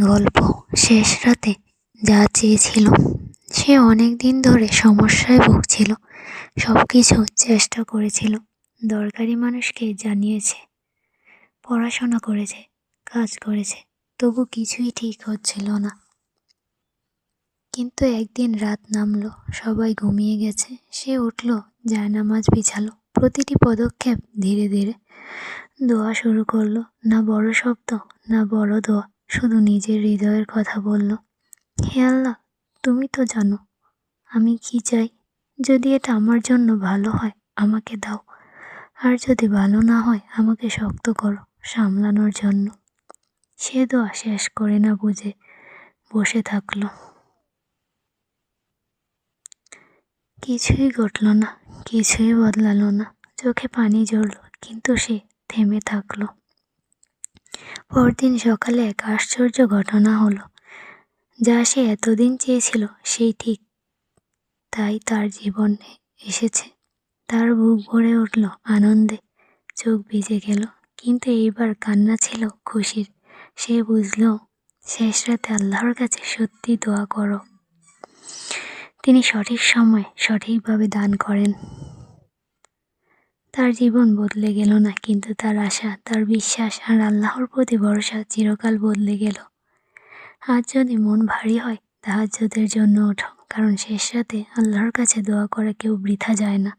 গল্প। শেষ রাতে যা চেয়েছিল। সে অনেক দিন ধরে সমস্যায় ভুগছিল। সবকিছু চেষ্টা করেছিল, দরকারি মানুষকে জানিয়েছে, পড়াশোনা করেছে, কাজ করেছে, তবু কিছুই ঠিক হচ্ছিল না। কিন্তু একদিন রাত নামলো, সবাই ঘুমিয়ে গেছে। সে উঠল, জায়নামাজ বিছালো, প্রতিটি পদক্ষেপ ধীরে ধীরে। দোয়া শুরু করলো, না বড় শব্দ, না বড় দোয়া, শুধু নিজের হৃদয়ের কথা বলল। হে আল্লাহ, তুমি তো জানো আমি কি চাই। যদি এটা আমার জন্য ভালো হয় আমাকে দাও, আর যদি ভালো না হয় আমাকে শক্ত করো সামলানোর জন্য। সে দোয়া শেষ করে না বুঝে বসে থাকলো। কিছুই ঘটল না, কিছুই বদলালো না। চোখে পানি ঝরল, কিন্তু সে থেমে থাকলো। পরদিন সকালে এক আশ্চর্য ঘটনা হলো। যা সে এতদিন চেয়েছিল সেই ঠিক তাই তার জীবনে এসেছে। তার বুক ভরে উঠল আনন্দে, চোখ ভিজে গেল, কিন্তু এইবার কান্না ছিল খুশির। সে বুঝল, শেষ রাতে আল্লাহর কাছে সত্যি দোয়া করো, তিনি সঠিক সময় সঠিকভাবে দান করেন। তার জীবন বদলে গেল না, কিন্তু তার আশা, তার বিশ্বাস আর আল্লাহর প্রতি ভরসা চিরকাল বদলে গেল। আজ যদি মন ভারী হয়, তাহাজ্জুদের জন্য ওঠো, কারণ শেষ রাতে আল্লাহর কাছে দোয়া করা কেউ বৃথা যায় না।